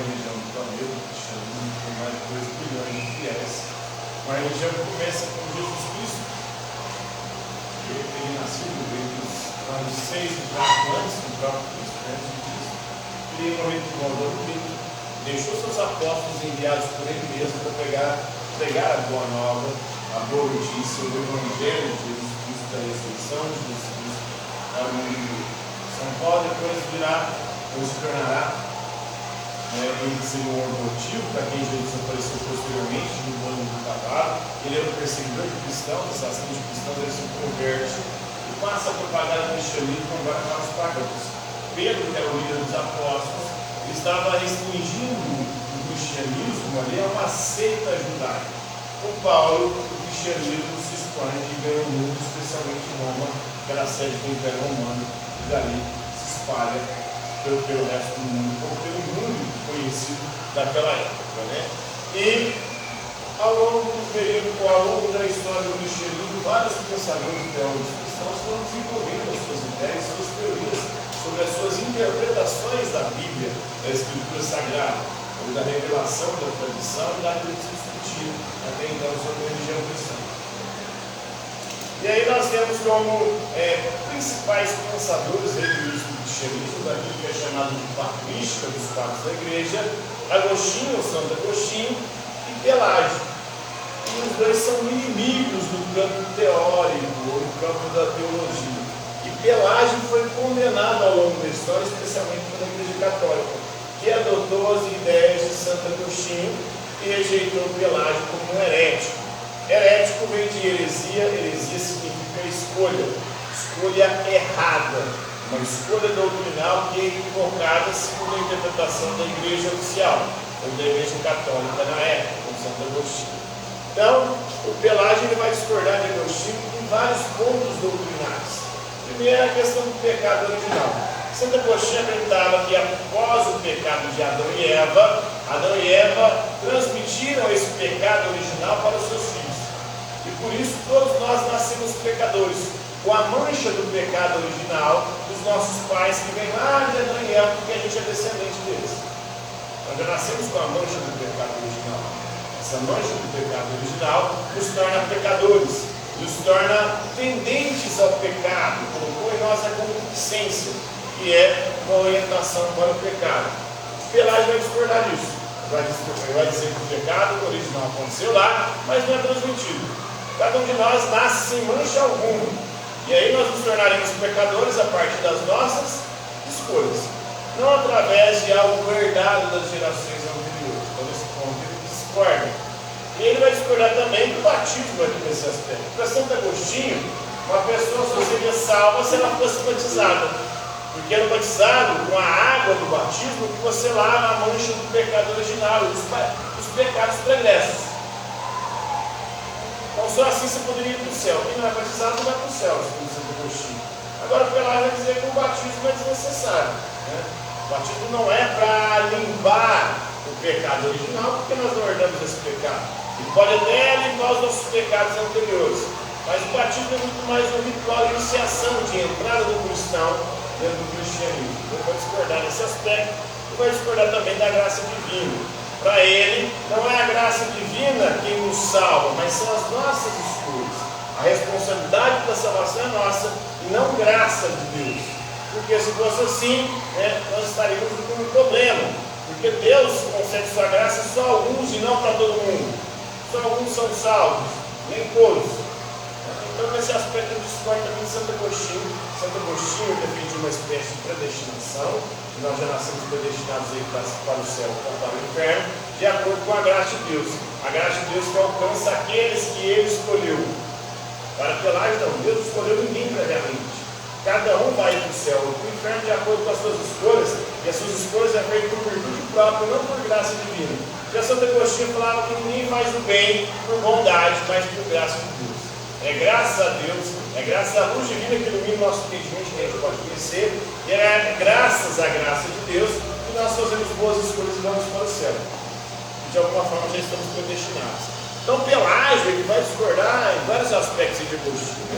religião do planeta, o cristianismo tem mais de 2 bilhões de fiéis. Uma religião que começa com Jesus Cristo, ele nasceu entre os anos 6 e 4 anos, no próprio Cristo, antes de Cristo. Ele morreu de modo adulto, deixou seus apóstolos enviados por ele mesmo para pregar a boa nova, a boa notícia, o evangelho de Jesus Cristo, da ressurreição de Jesus Cristo para o mundo inteiro. São Paulo depois virá, ou se tornará, ele seria um motivo para quem Jesus apareceu posteriormente, no ano do cavalo. Ele era um perseguidor de cristãos, assassino de cristãos, ele se converte e passa a propagar o cristianismo para os pagãos. Pedro, que era o líder dos apóstolos, estava restringindo o cristianismo ali a uma seita judaica. Com Paulo, o cristianismo se expande e ganha o mundo, especialmente em Roma, que era a sede do Império Romano, e dali se espalha pelo resto do mundo, como pelo mundo conhecido daquela época. E ao longo do período, ao longo da história do cristianismo, vários pensadores teólogos cristãos foram desenvolvendo as suas ideias, suas teorias sobre as suas interpretações da Bíblia, da Escritura Sagrada, ou da revelação, da tradição e daquilo que se discutia até então sobre a religião cristã. E aí nós temos como principais pensadores religiosos do cristianismo, daquilo que é chamado de patrística dos padres da igreja, Agostinho, ou Santo Agostinho, e Pelágio. E os dois são inimigos do campo teórico, ou do campo da teologia. E Pelágio foi condenado ao longo da história, especialmente pela Igreja Católica, que adotou as ideias de Santo Agostinho e rejeitou Pelágio como um herético. Herético vem de heresia, heresia significa escolha errada, uma escolha doutrinal que é equivocada segundo a interpretação da igreja oficial, ou da igreja católica na época, com Santo Agostinho. Então, o Pelágio ele vai discordar de Agostinho em vários pontos doutrinários. Primeiro, a questão do pecado original. Santo Agostinho acreditava que após o pecado de Adão e Eva transmitiram esse pecado original para os seus filhos. E por isso todos nós nascemos pecadores, com a mancha do pecado original dos nossos pais que vem lá de Adão e Eva, porque a gente é descendente deles. Nós já nascemos com a mancha do pecado original. Essa mancha do pecado original nos torna pecadores, nos torna tendentes ao pecado, colocou em nós a concupiscência, que é uma orientação para o pecado. Pelágio vai discordar disso. Vai dizer que o pecado original aconteceu lá, mas não é transmitido. Cada um de nós nasce sem mancha alguma. E aí nós nos tornaremos pecadores a partir das nossas escolhas, não através de algo herdado das gerações anteriores. Então, nesse ponto, ele discorda. E ele vai discordar também do batismo aqui nesse aspecto. Para Santo Agostinho, uma pessoa só seria salva se ela fosse batizada. Porque no batizado, com a água do batismo, que você lava a mancha do pecado original, dos pecados pregressos. Então só assim você poderia ir para o céu. Quem não é batizado não vai para o céu, segundo Santo Agostinho. Agora o Pelágio vai dizer que o batismo é desnecessário. O batismo não é para limpar o pecado original, porque nós não herdamos esse pecado. Ele pode até limpar os nossos pecados anteriores. Mas o batismo é muito mais um ritual de iniciação, de entrada do cristão dentro do cristianismo. Ele vai discordar nesse aspecto e vai discordar também da graça divina. Para ele, não é a graça divina quem nos salva, mas são as nossas escolhas. A responsabilidade da salvação é nossa e não graça de Deus. Porque se fosse assim, nós estaríamos com um problema. Porque Deus concede sua graça só a alguns e não para todo mundo. Só alguns são salvos, nem todos. Então, nesse aspecto, eu discordo também de Santo Agostinho. Santo Agostinho defende uma espécie de predestinação, que nós já nascemos predestinados aí para o céu ou para o inferno, de acordo com a graça de Deus. A graça de Deus que alcança aqueles que Ele escolheu. Para Pelágio, não, Deus escolheu ninguém previamente. Cada um vai para o céu ou para o inferno de acordo com as suas escolhas, e as suas escolhas é feito por virtude própria, não por graça divina. Já Santo Agostinho falava que ninguém faz o bem por bondade, mas por graça de Deus. É graças a Deus, é graças à luz divina que ilumina o nosso entendimento, que a gente pode conhecer, e é graças à graça de Deus que nós fazemos boas escolhas e vamos para o céu. E de alguma forma já estamos predestinados. Então Pelágio ele vai discordar em vários aspectos de Agostinho.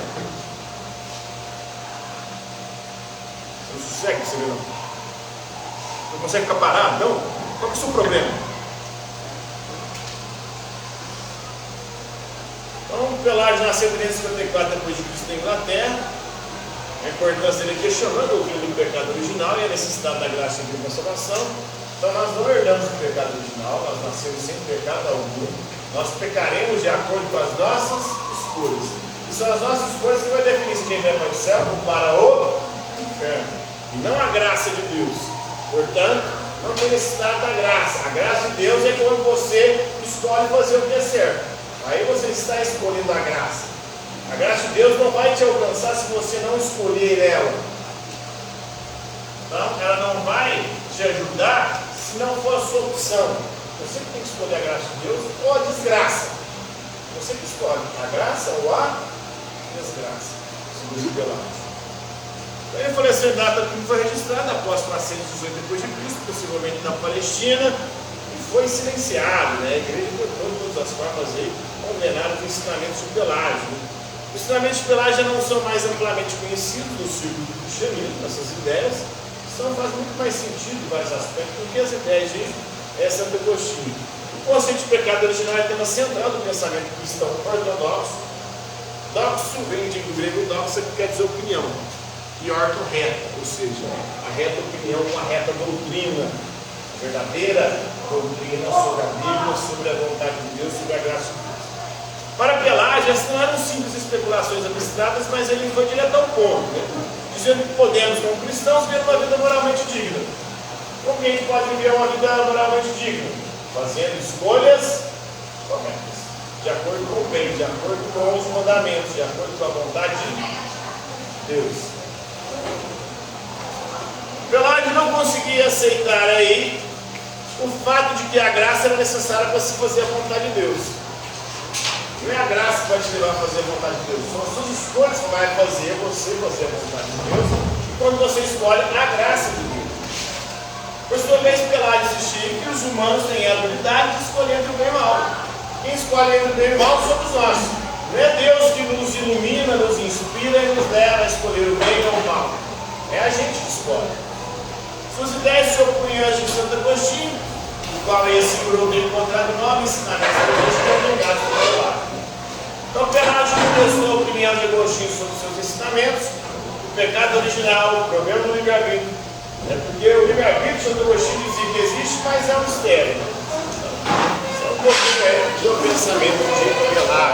Você não sossega, você não consegue ficar parado, não? Qual que é o seu problema? Então, Pelágio nasceu em 354 depois de Cristo na Inglaterra. A importância dele é questionando o doutrina do pecado original e a necessidade da graça de uma salvação. Então nós não herdamos o pecado original, nós nascemos sem pecado algum. Nós pecaremos de acordo com as nossas escolhas. E são as nossas escolhas que vai definir se quem vai para o céu ou para o inferno. E não a graça de Deus. Portanto, não tem necessidade da graça. A graça de Deus é quando você escolhe fazer o que é certo. Aí você está escolhendo a graça. A graça de Deus não vai te alcançar se você não escolher ela. Então, ela não vai te ajudar se não for a sua opção. Você que tem que escolher a graça de Deus ou a desgraça. Você que escolhe a graça ou a desgraça. Segundo Pelágio. Ele faleceu em data que foi registrada após 418 depois de Cristo, possivelmente na Palestina, e foi silenciado. A igreja cortou todas as formas aí, condenaram os ensinamentos de Pelágio. Os ensinamentos de Pelágio não são mais amplamente conhecidos no círculo do cristianismo. Essas ideias fazem muito mais sentido em vários aspectos do que as ideias de Santo Agostinho. O conceito de pecado original é tema central do pensamento cristão ortodoxo. Doxo vem do grego doxa, que quer dizer opinião, e orto reta, ou seja, a reta opinião com a reta doutrina, a verdadeira doutrina sobre a Bíblia, sobre a vontade de Deus, sobre a graça de Deus. Para Pelágio, essas não eram simples especulações abstratas, mas ele foi direto ao ponto, dizendo que podemos, como cristãos, viver uma vida moralmente digna. Como que a gente pode viver uma vida moralmente digna? Fazendo escolhas corretas, de acordo com o bem, de acordo com os mandamentos, de acordo com a vontade de Deus. Pelágio não conseguia aceitar aí o fato de que a graça era necessária para se fazer a vontade de Deus. Não é a graça que vai te levar a fazer a vontade de Deus, são as suas escolhas que vai fazer você fazer a vontade de Deus, e quando você escolhe a graça de Deus. Por sua vez, Pelágio insistia que os humanos têm a habilidade de escolher entre o bem e o mal. Quem escolhe entre o bem e o mal somos nós. Não é Deus que nos ilumina, nos inspira e nos leva a escolher o bem ou o mal. É a gente que escolhe. Suas ideias se opunham às de Santo Agostinho, o qual ele segurou dele contra o nome ensinamentos da igreja que é obrigado por lá. Então, Pelágio contestou a opinião de Agostinho sobre seus ensinamentos, o pecado original, o problema do livre-arbítrio. Porque o livre-arbítrio, Santo Agostinho dizia que existe, mas é um mistério. Isso é um pouquinho do pensamento de Pelágio.